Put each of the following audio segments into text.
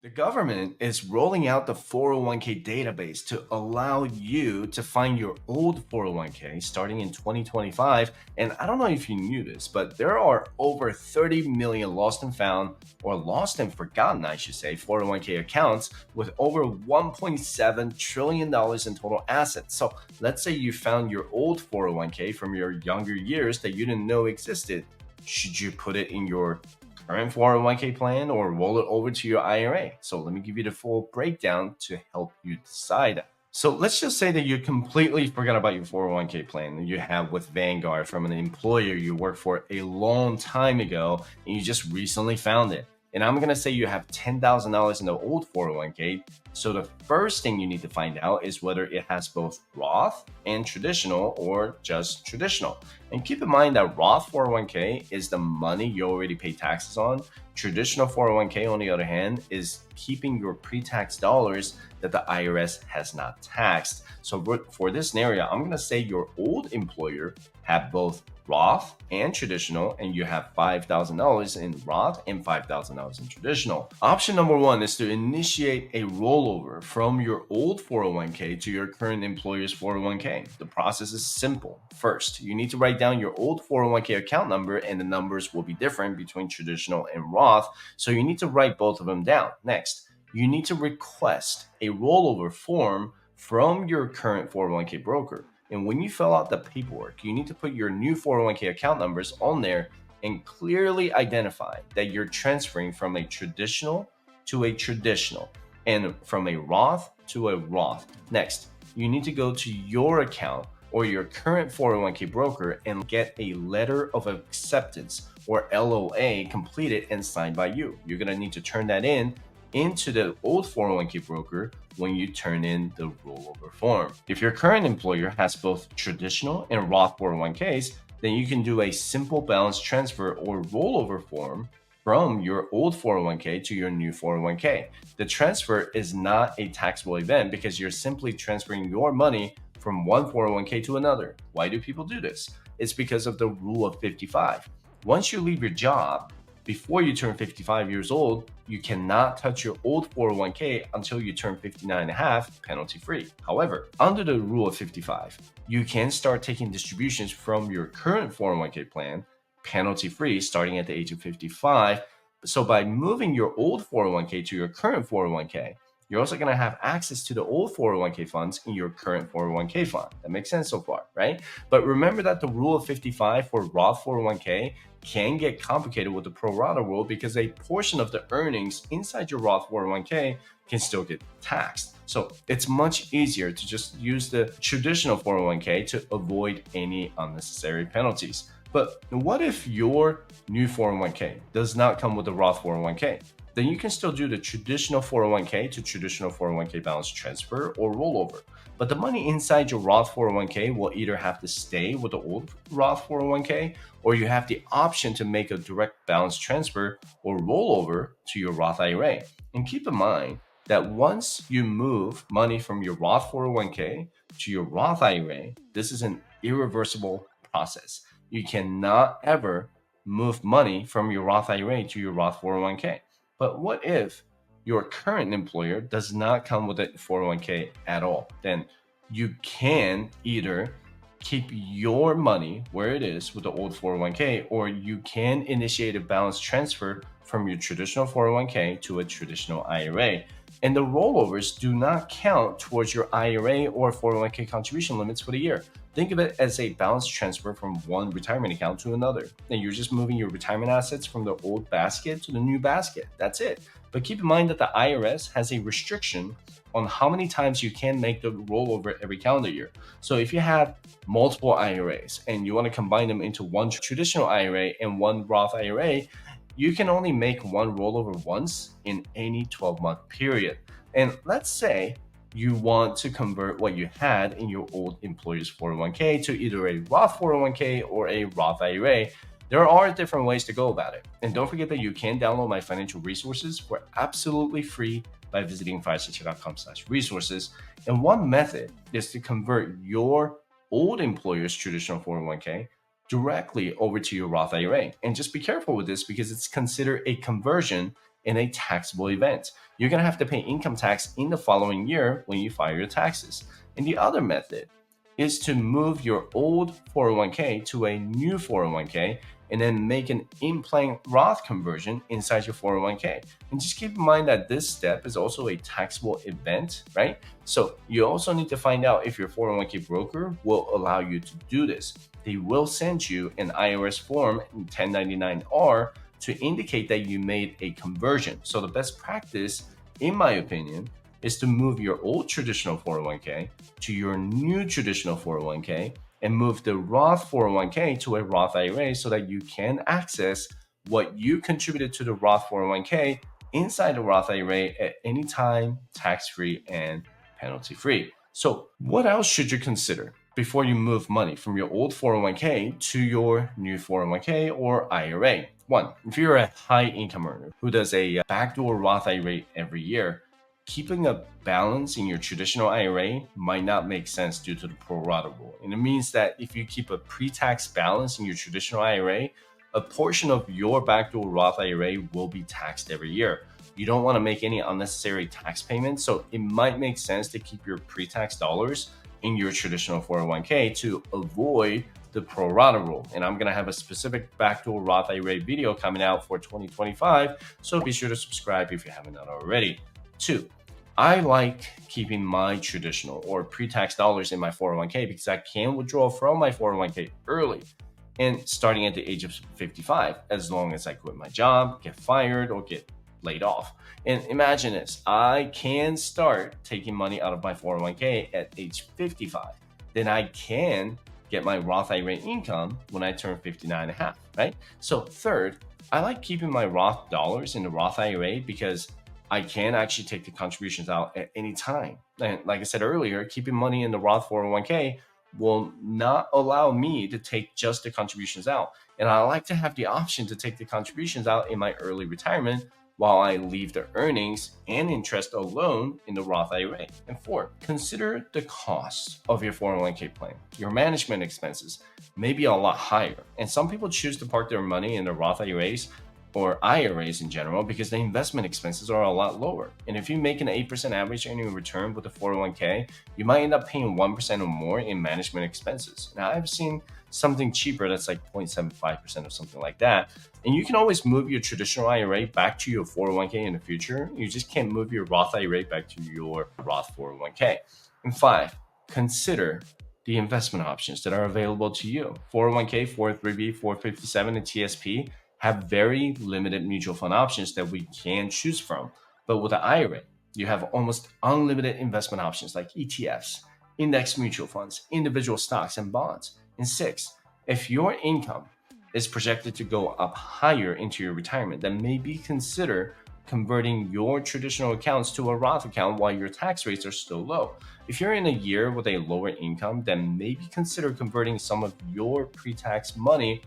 The government is rolling out the 401k database to allow you to find your old 401k starting in 2025. And I don't know if you knew this, but there are over 30 million lost and found, or lost and forgotten, I should say, 401k accounts with over $1.7 trillion in total assets. So let's say you found your old 401k from your younger years that you didn't know existed. Should you put it in your current 401k plan or roll it over to your IRA? So let me give you the full breakdown to help you decide. So let's just say that you completely forgot about your 401k plan that you have with Vanguard from an employer you worked for a long time ago and you just recently found it. And I'm going to say you have $10,000 in the old 401k. So the first thing you need to find out is whether it has both Roth and traditional or just traditional. And keep in mind that Roth 401k is the money you already pay taxes on. Traditional 401k, on the other hand, is keeping your pre-tax dollars that the IRS has not taxed. So for this scenario, I'm going to say your old employer had both Roth and traditional, and you have $5,000 in Roth and $5,000 in traditional. Option number one is to initiate a rollover from your old 401k to your current employer's 401k. The process is simple. First, you need to write down your old 401k account number, and the numbers will be different between traditional and Roth, so you need to write both of them down. Next, you need to request a rollover form from your current 401k broker. And when you fill out the paperwork, you need to put your new 401k account numbers on there and clearly identify that you're transferring from a traditional to a traditional and from a Roth to a Roth. Next, you need to go to your account or your current 401k broker and get a letter of acceptance or LOA completed and signed by you. You're going to need to turn that into the old 401k broker when you turn in the rollover form. If your current employer has both traditional and Roth 401ks, then you can do a simple balance transfer or rollover form from your old 401k to your new 401k. The transfer is not a taxable event because you're simply transferring your money from one 401k to another. Why do people do this? It's because of the rule of 55. Once you leave your job, before you turn 55 years old, you cannot touch your old 401k until you turn 59 and a half, penalty free. However, under the rule of 55, you can start taking distributions from your current 401k plan, penalty free, starting at the age of 55. So by moving your old 401k to your current 401k, you're also going to have access to the old 401k funds in your current 401k fund. That makes sense so far, right? But remember that the rule of 55 for Roth 401k can get complicated with the pro rata rule because a portion of the earnings inside your Roth 401k can still get taxed. So it's much easier to just use the traditional 401k to avoid any unnecessary penalties. But what if your new 401k does not come with a Roth 401k? Then you can still do the traditional 401k to traditional 401k balance transfer or rollover. But the money inside your Roth 401k will either have to stay with the old Roth 401k, or you have the option to make a direct balance transfer or rollover to your Roth IRA. And keep in mind that once you move money from your Roth 401k to your Roth IRA, this is an irreversible process. You cannot ever move money from your Roth IRA to your Roth 401k. But what if your current employer does not come with a 401k at all? Then you can either keep your money where it is with the old 401k, or you can initiate a balance transfer from your traditional 401k to a traditional IRA. And the rollovers do not count towards your IRA or 401k contribution limits for the year. Think of it as a balance transfer from one retirement account to another. And you're just moving your retirement assets from the old basket to the new basket. That's it. But keep in mind that the IRS has a restriction on how many times you can make the rollover every calendar year. So if you have multiple IRAs and you want to combine them into one traditional IRA and one Roth IRA, you can only make one rollover once in any 12-month period. And let's say you want to convert what you had in your old employer's 401k to either a Roth 401k or a Roth IRA. There are different ways to go about it. And don't forget that you can download my financial resources for absolutely free by visiting firesignature.com/resources. And one method is to convert your old employer's traditional 401k directly over to your Roth IRA. And just be careful with this because it's considered a conversion in a taxable event. You're going to have to pay income tax in the following year when you file your taxes. And the other method is to move your old 401k to a new 401k and then make an in-plan Roth conversion inside your 401k. And just keep in mind that this step is also a taxable event, right? So you also need to find out if your 401k broker will allow you to do this. They will send you an IRS form 1099-R to indicate that you made a conversion. So the best practice, in my opinion, is to move your old traditional 401k to your new traditional 401k and move the Roth 401k to a Roth IRA so that you can access what you contributed to the Roth 401k inside the Roth IRA at any time, tax-free and penalty-free. So what else should you consider before you move money from your old 401k to your new 401k or IRA? One, if you're a high income earner who does a backdoor Roth IRA every year, keeping a balance in your traditional IRA might not make sense due to the pro rata rule. And it means that if you keep a pre-tax balance in your traditional IRA, a portion of your backdoor Roth IRA will be taxed every year. You don't want to make any unnecessary tax payments, so it might make sense to keep your pre-tax dollars in your traditional 401k to avoid the pro rata rule. And I'm going to have a specific backdoor Roth IRA video coming out for 2025, so be sure to subscribe if you haven't done already. Two, I like keeping my traditional or pre-tax dollars in my 401k because I can withdraw from my 401k early and starting at the age of 55, as long as I quit my job, get fired, or get laid off. And imagine this, I can start taking money out of my 401k at age 55. Then I can get my Roth IRA income when I turn 59 and a half, right? So third, I like keeping my Roth dollars in the Roth IRA because I can actually take the contributions out at any time. And like I said earlier, keeping money in the Roth 401k will not allow me to take just the contributions out. And I like to have the option to take the contributions out in my early retirement while I leave the earnings and interest alone in the Roth IRA. And four, consider the cost of your 401k plan. Your management expenses may be a lot higher. And some people choose to park their money in the Roth IRAs or IRAs in general because the investment expenses are a lot lower. And if you make an 8% average annual return with a 401k, you might end up paying 1% or more in management expenses. Now, I've seen something cheaper that's like 0.75% or something like that. And you can always move your traditional IRA back to your 401k in the future. You just can't move your Roth IRA back to your Roth 401k. And five, consider the investment options that are available to you. 401k, 403b, 457, and TSP have very limited mutual fund options that we can choose from. But with the IRA, you have almost unlimited investment options like ETFs, index mutual funds, individual stocks, and bonds. And six, if your income is projected to go up higher into your retirement, then maybe consider converting your traditional accounts to a Roth account while your tax rates are still low. If you're in a year with a lower income, then maybe consider converting some of your pre-tax money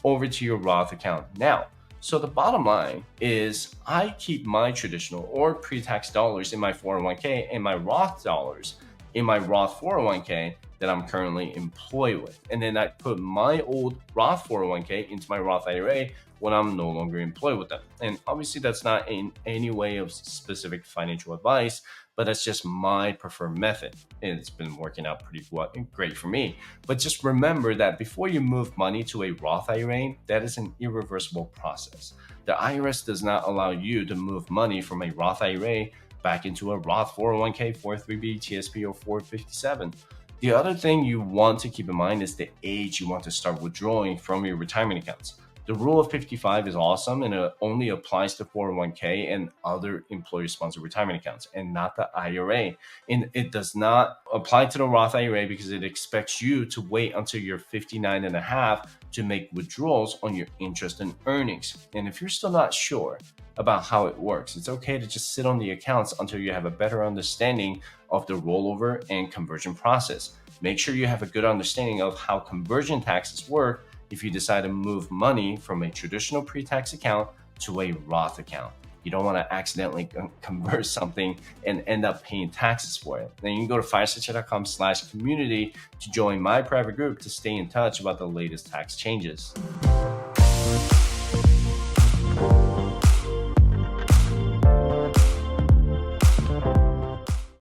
over to your Roth account now. So the bottom line is I keep my traditional or pre-tax dollars in my 401k and my Roth dollars in my Roth 401k that I'm currently employed with. And then I put my old Roth 401k into my Roth IRA when I'm no longer employed with them. And obviously that's not in any way of specific financial advice, but that's just my preferred method. And it's been working out pretty great for me. But just remember that before you move money to a Roth IRA, that is an irreversible process. The IRS does not allow you to move money from a Roth IRA back into a Roth 401k, 403b, TSP, or 457. The other thing you want to keep in mind is the age you want to start withdrawing from your retirement accounts. The rule of 55 is awesome, and it only applies to 401k and other employer-sponsored retirement accounts, and not the IRA. And it does not apply to the Roth IRA because it expects you to wait until you're 59 and a half to make withdrawals on your interest and earnings. And if you're still not sure about how it works, it's okay to just sit on the accounts until you have a better understanding of the rollover and conversion process. Make sure you have a good understanding of how conversion taxes work if you decide to move money from a traditional pre-tax account to a Roth account. You don't want to accidentally convert something and end up paying taxes for it. Then you can go to firesightchat.com/community to join my private group to stay in touch about the latest tax changes.